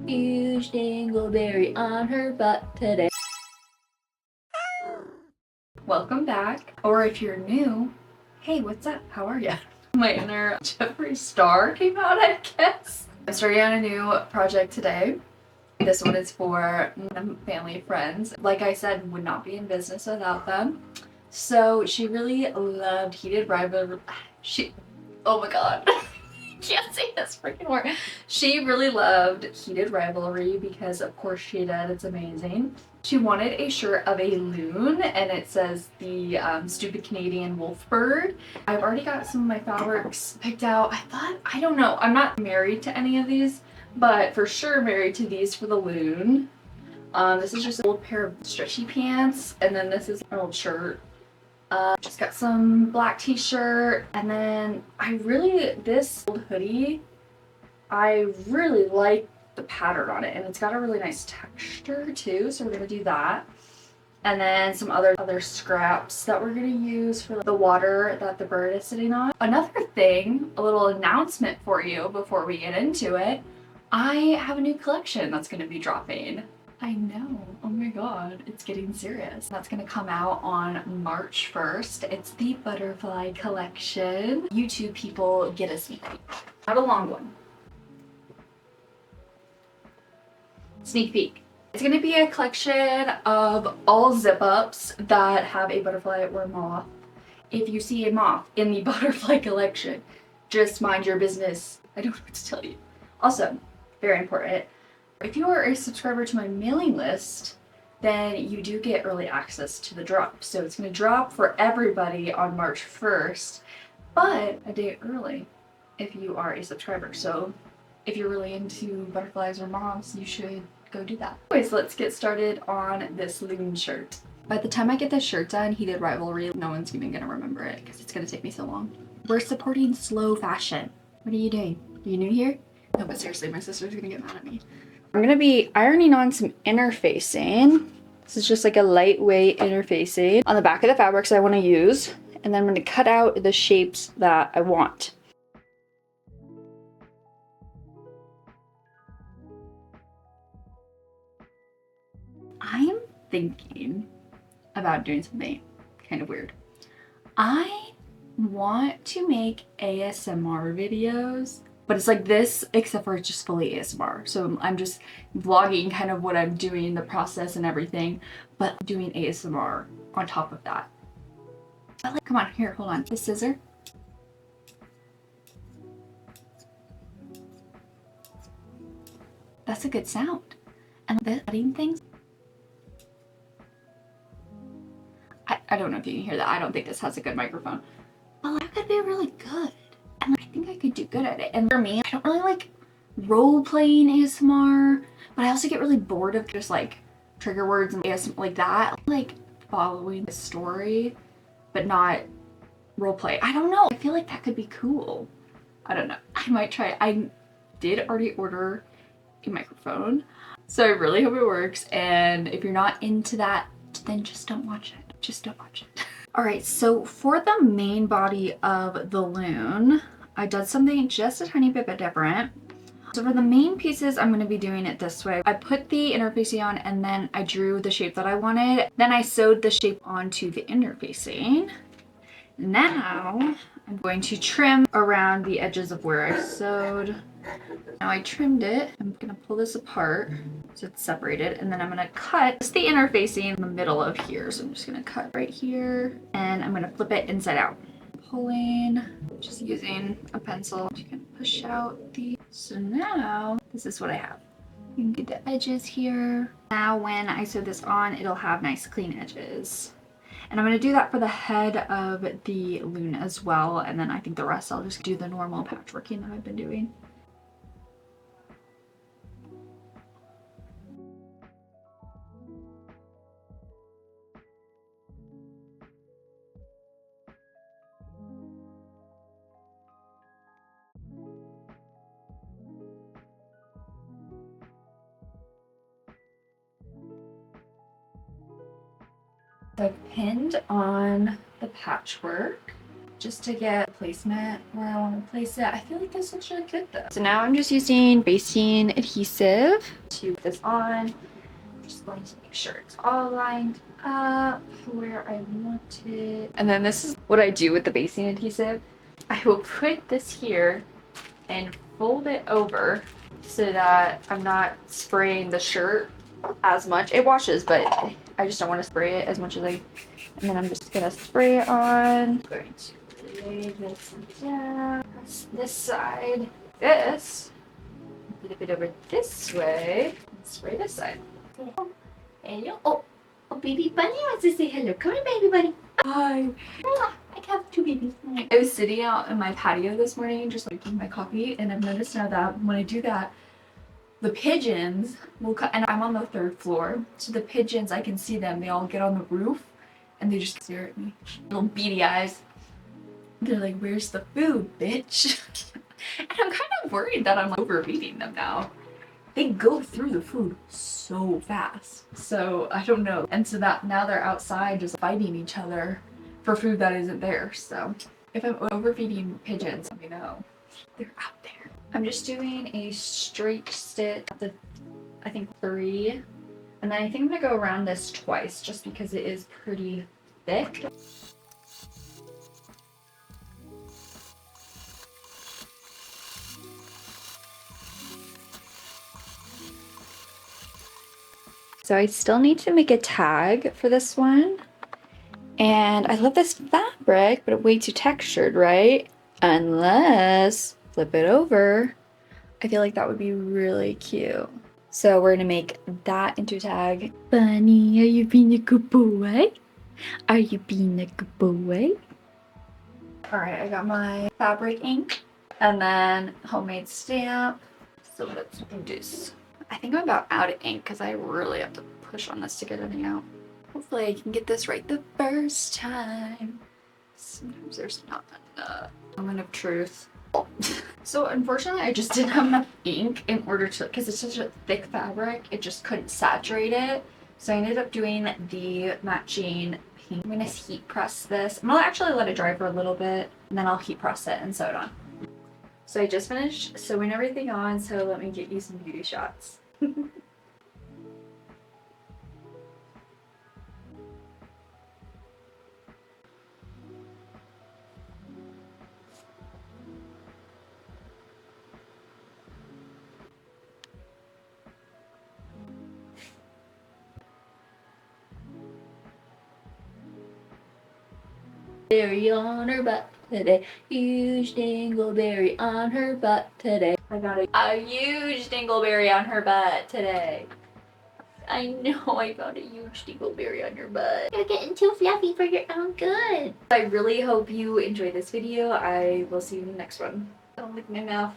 Huge dingleberry on her butt today. Welcome back, or if you're new, hey, what's up? How are ya? My inner Jeffree Star came out, I guess. I'm starting on a new project today. This one is for family friends. Like I said, would not be in business without them. So she really loved Heated Rivalry. Oh my god. Can't say this freaking word. She really loved Heated Rivalry because of course she did, it's amazing. She wanted a shirt of a loon and it says the stupid Canadian wolf bird. I've already got some of my fabrics picked out. I don't know, I'm not married to any of these, but for sure married to these for the loon. This is just an old pair of stretchy pants and then this is an old shirt. Just got some black t-shirt and then this old hoodie, I really like the pattern on it and it's got a really nice texture too, so we're gonna do that. And then some other scraps that we're gonna use for the water that the bird is sitting on. Another thing, a little announcement for you before we get into it, I have a new collection that's gonna be dropping. I know, oh my god, it's getting serious. That's gonna come out on March 1st. It's the butterfly collection. You two people get a sneak peek. Not a long one. Sneak peek. It's gonna be a collection of all zip-ups that have a butterfly or a moth. If you see a moth in the butterfly collection, just mind your business. I don't know what to tell you. Also, very important, if you are a subscriber to my mailing list, then you do get early access to the drop. So it's going to drop for everybody on March 1st, but a day early if you are a subscriber. So if you're really into butterflies or moths, you should go do that. Anyways, let's get started on this loon shirt. By the time I get this shirt done, Heated Rivalry, no one's even going to remember it because it's going to take me so long. We're supporting slow fashion. What are you doing? Are you new here? No, but seriously, my sister's going to get mad at me. I'm going to be ironing on some interfacing. This is just like a lightweight interfacing on the back of the fabrics I want to use. And then I'm going to cut out the shapes that I want. I'm thinking about doing something kind of weird. I want to make ASMR videos, but it's like this, except for it's just fully ASMR. So I'm just vlogging kind of what I'm doing, the process and everything, but doing ASMR on top of that. Come on, here, hold on. The scissor. That's a good sound. And the cutting things. I don't know if you can hear that. I don't think this has a good microphone. But that could be really good. And I think I could do good at it. And for me, I don't really like role-playing ASMR, but I also get really bored of just like trigger words and ASMR like that. I like following the story, but not role-play. I don't know. I feel like that could be cool. I don't know. I might try. I did already order a microphone, so I really hope it works. And if you're not into that, then just don't watch it. Just don't watch it. All right, so for the main body of the loon, I did something just a tiny bit different. So for the main pieces, I'm gonna be doing it this way. I put the interfacing on and then I drew the shape that I wanted. Then I sewed the shape onto the interfacing. Now I'm going to trim around the edges of where I sewed. Now I trimmed it. I'm gonna pull this apart so it's separated, and then I'm gonna cut just the interfacing in the middle of here. So I'm just gonna cut right here and I'm gonna flip it inside out. Pulling, just using a pencil to kind of push out the, so now this is what I have. You can get the edges here. Now when I sew this on, it'll have nice clean edges. And I'm going to do that for the head of the loon as well, and then I think the rest I'll just do the normal patchworking that I've been doing. I've pinned on the patchwork. just to get a placement where I want to place it. I feel like this looks really good though. So now I'm just using basting adhesive to put this on. I'm just going to make sure it's all lined up where I want it. And then this is what I do with the basting adhesive. I will put this here and fold it over so that I'm not spraying the shirt as much. It washes, but I just don't want to spray it as much as and then I'm just gonna spray it on. I'm going to lay this down. Press this side. This. Flip it over this way. And spray this side. Hello. Oh, baby bunny wants to say hello. Come here, baby bunny. Hi. I have two babies. I was sitting out in my patio this morning just making my coffee, and I've noticed now that when I do that, the pigeons will come, and I'm on the 3rd floor, so the pigeons, I can see them, they all get on the roof and they just stare at me. Little beady eyes. They're like, where's the food, bitch? And I'm kind of worried that I'm overfeeding them now. They go through the food so fast. So I don't know. And so that now they're outside just fighting each other for food that isn't there. So if I'm overfeeding pigeons, let me know. They're out there. I'm just doing a straight stitch at the, I think 3. And then I think I'm gonna go around this twice just because it is pretty thick. So I still need to make a tag for this one. And I love this fabric, but way too textured, right? Unless, flip it over, I feel like that would be really cute. So we're gonna make that into a tag. Bunny, are you being a good boy? Are you being a good boy? All right, I got my fabric ink and then homemade stamp. So let's do this. I think I'm about out of ink because I really have to push on this to get everything out. Hopefully I can get this right the first time. Sometimes there's not enough. Moment of truth. So unfortunately I just didn't have enough ink in order to, because it's such a thick fabric, it just couldn't saturate it. So I ended up doing the matching pink. I'm gonna heat press this. I'm gonna actually let it dry for a little bit and then I'll heat press it and sew it on. So I just finished sewing everything on, so let me get you some beauty shots. Berry on her butt today, huge dingleberry on her butt today. I got a huge dingleberry on her butt today. I know, I found a huge dingleberry on your butt. You're getting too fluffy for your own good. I really hope you enjoyed this video. I will see you in the next one. Don't lick my mouth.